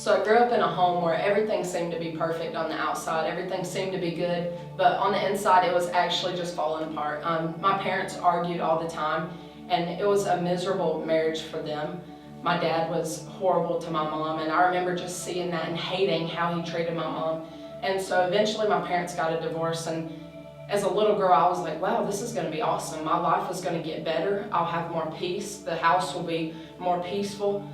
So I grew up in a home where everything seemed to be perfect on the outside, everything seemed to be good, but on the inside it was actually just falling apart. My parents argued all the time, and it was a miserable marriage for them. My dad was horrible to my mom, and I remember just seeing that and hating how he treated my mom. And so eventually my parents got a divorce, and as a little girl I was like, wow, this is going to be awesome. My life is going to get better. I'll have more peace. The house will be more peaceful.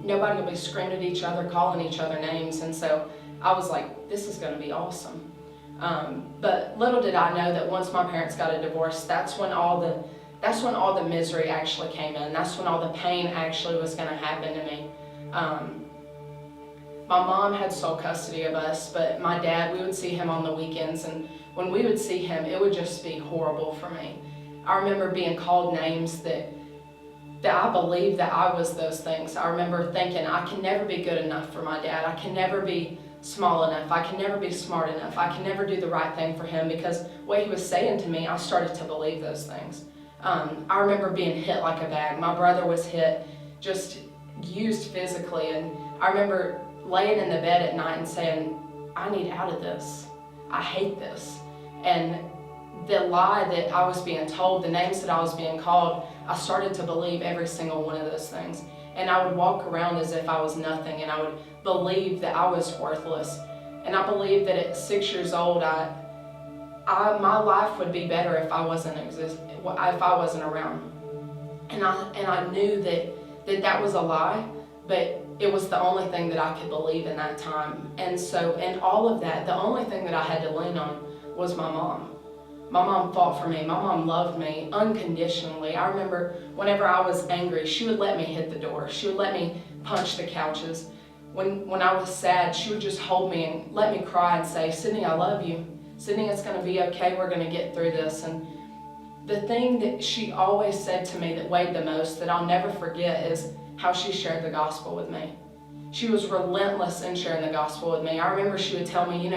Nobody will be screaming at each other, calling each other names. And so I was like, this is going to be awesome. But little did I know that once my parents got a divorce, that's when all the misery actually came in. That's when all the pain actually was going to happen to me. My mom had sole custody of us, but my dad, we would see him on the weekends, and when we would see him, it would just be horrible for me. I remember being called names that I believed that I was those things. I remember thinking, I can never be good enough for my dad. I can never be small enough. I can never be smart enough. I can never do the right thing for him, because what he was saying to me, I started to believe those things. I remember being hit like a bag. My brother was hit, just used physically, and I remember laying in the bed at night and saying, I need out of this. I hate this. And the lie that I was being told, the names that I was being called, I started to believe every single one of those things. And I would walk around as if I was nothing, and I would believe that I was worthless. And I believed that at 6 years old, my life would be better if I wasn't around. And I knew that was a lie, but it was the only thing that I could believe in that time. And so in all of that, the only thing that I had to lean on was my mom. My mom fought for me. My mom loved me unconditionally. I remember whenever I was angry, she would let me hit the door. She would let me punch the couches. When I was sad, she would just hold me and let me cry and say, Sidney, I love you. Sidney, it's going to be okay. We're going to get through this. And the thing that she always said to me that weighed the most, that I'll never forget, is how she shared the gospel with me. She was relentless in sharing the gospel with me. I remember she would tell me,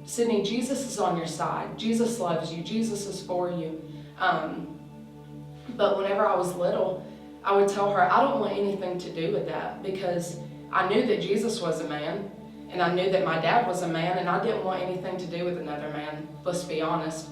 Sidney, Jesus is on your side. Jesus loves you. Jesus is for you. But whenever I was little, I would tell her, I don't want anything to do with that, because I knew that Jesus was a man, and I knew that my dad was a man, and I didn't want anything to do with another man, let's be honest.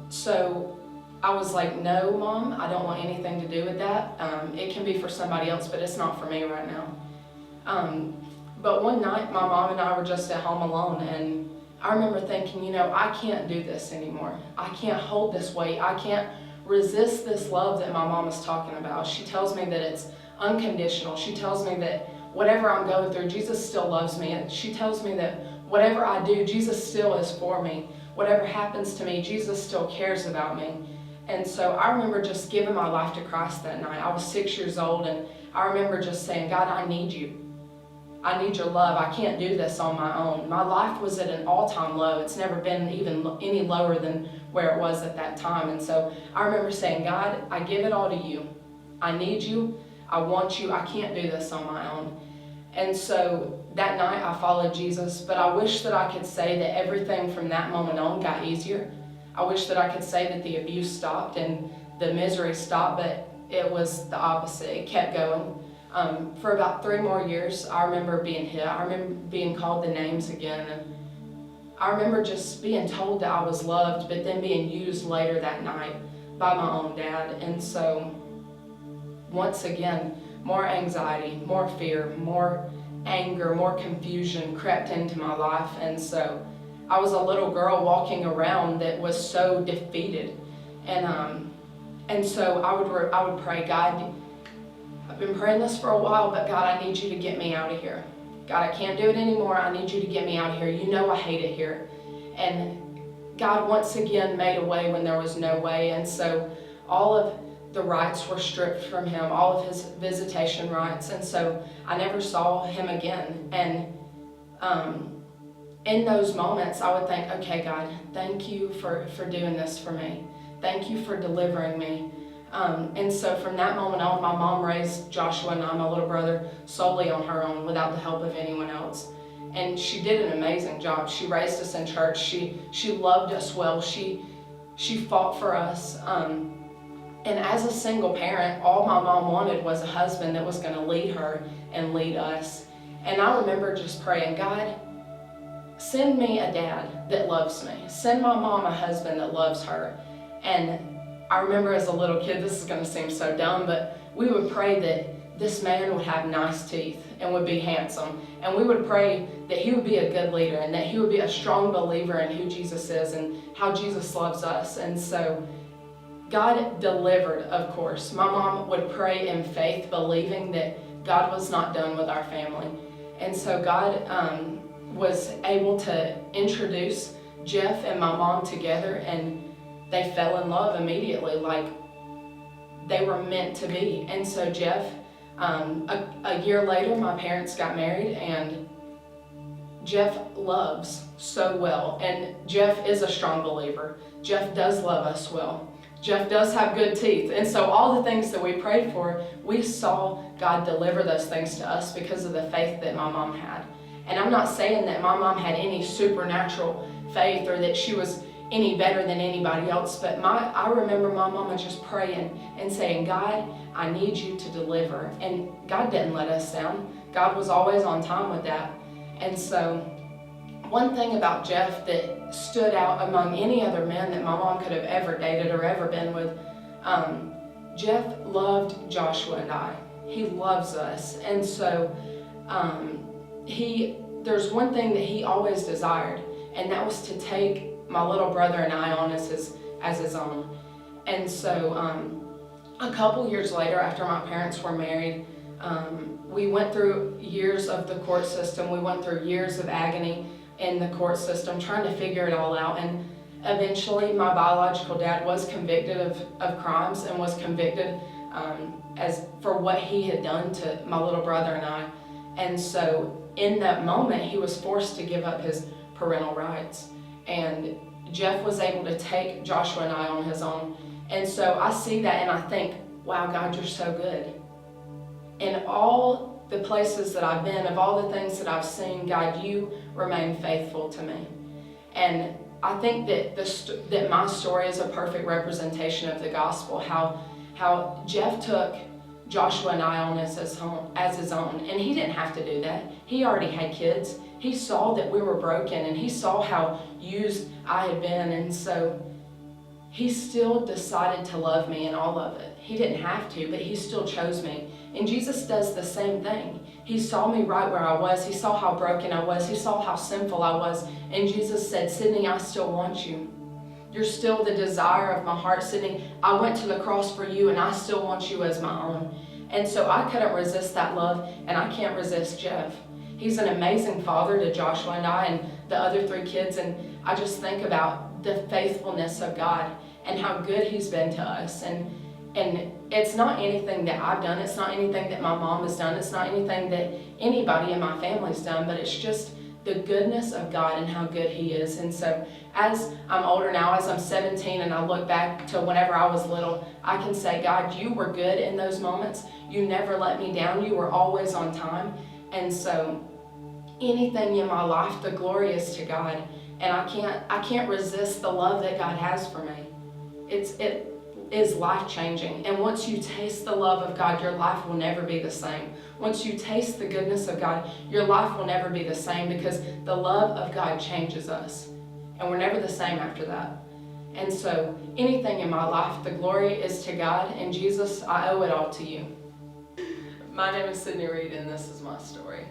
So I was like, no, Mom, I don't want anything to do with that. It can be for somebody else, but it's not for me right now. But one night, my mom and I were just at home alone, and I remember thinking, I can't do this anymore. I can't hold this weight. I can't resist this love that my mom is talking about. She tells me that it's unconditional. She tells me that whatever I'm going through, Jesus still loves me. And she tells me that whatever I do, Jesus still is for me. Whatever happens to me, Jesus still cares about me. And so I remember just giving my life to Christ that night. I was 6 years old, and I remember just saying, God, I need you. I need your love. I can't do this on my own. My life was at an all-time low. It's never been even any lower than where it was at that time. And so I remember saying, God, I give it all to you. I need you. I want you. I can't do this on my own. And so that night I followed Jesus, but I wish that I could say that everything from that moment on got easier. I wish that I could say that the abuse stopped and the misery stopped, but it was the opposite. It kept going. For about 3 more years, I remember being hit. I remember being called the names again. And I remember just being told that I was loved, but then being used later that night by my own dad. And so, once again, more anxiety, more fear, more anger, more confusion crept into my life. And so, I was a little girl walking around that was so defeated. And so I would pray, God, I've been praying this for a while, but God, I need you to get me out of here. God, I can't do it anymore. I need you to get me out of here. You know I hate it here. And God once again made a way when there was no way. And so all of the rights were stripped from him, all of his visitation rights. And so I never saw him again. And in those moments, I would think, okay, God, thank you for doing this for me. Thank you for delivering me. And so from that moment on, my mom raised Joshua and I, my little brother, solely on her own without the help of anyone else. And she did an amazing job. She raised us in church. She loved us well. She fought for us. And as a single parent, all my mom wanted was a husband that was going to lead her and lead us. And I remember just praying, God, send me a dad that loves me. Send my mom a husband that loves her. And I remember as a little kid, this is going to seem so dumb, but we would pray that this man would have nice teeth and would be handsome. And we would pray that he would be a good leader and that he would be a strong believer in who Jesus is and how Jesus loves us. And so God delivered, of course. My mom would pray in faith, believing that God was not done with our family. And so God was able to introduce Jeff and my mom together, and they fell in love immediately, like they were meant to be. And so Jeff, a year later, my parents got married, and Jeff loves so well. And Jeff is a strong believer. Jeff does love us well. Jeff does have good teeth. And so all the things that we prayed for, we saw God deliver those things to us because of the faith that my mom had. And I'm not saying that my mom had any supernatural faith or that she was any better than anybody else, but I remember my mama just praying and saying, God, I need you to deliver. And God didn't let us down. God was always on time with that. And so one thing about Jeff that stood out among any other men that my mom could have ever dated or ever been with, Jeff loved Joshua and I. He loves us. And so there's one thing that he always desired, and that was to take my little brother and I on as his own. And so a couple years later, after my parents were married, we went through years of the court system. We went through years of agony in the court system, trying to figure it all out. And eventually, my biological dad was convicted of crimes and was convicted for what he had done to my little brother and I. And so in that moment, he was forced to give up his parental rights. And Jeff was able to take Joshua and I on his own. And so I see that and I think, wow, God, you're so good. In all the places that I've been, of all the things that I've seen, God, you remain faithful to me. And I think that that my story is a perfect representation of the gospel, how Jeff took Joshua and I on as his own. And he didn't have to do that. He already had kids. He saw that we were broken, and he saw how used I had been. And so he still decided to love me in all of it. He didn't have to, but he still chose me. And Jesus does the same thing. He saw me right where I was. He saw how broken I was. He saw how sinful I was. And Jesus said, Sidney, I still want you. You're still the desire of my heart, Sidney. I went to the cross for you, and I still want you as my own. And so I couldn't resist that love, and I can't resist Jeff. He's an amazing father to Joshua and I and the other 3 kids, and I just think about the faithfulness of God and how good he's been to us. And it's not anything that I've done. It's not anything that my mom has done. It's not anything that anybody in my family's done, but it's just the goodness of God and how good he is. And so as I'm older now, as I'm 17 and I look back to whenever I was little, I can say, God, you were good in those moments. You never let me down. You were always on time. And so anything in my life, the glory is to God. And I can't resist the love that God has for me. It is life-changing. And once you taste the love of God, your life will never be the same. Once you taste the goodness of God, your life will never be the same, because the love of God changes us. And we're never the same after that. And so anything in my life, the glory is to God. And Jesus, I owe it all to you. My name is Sidney Reed, and this is my story.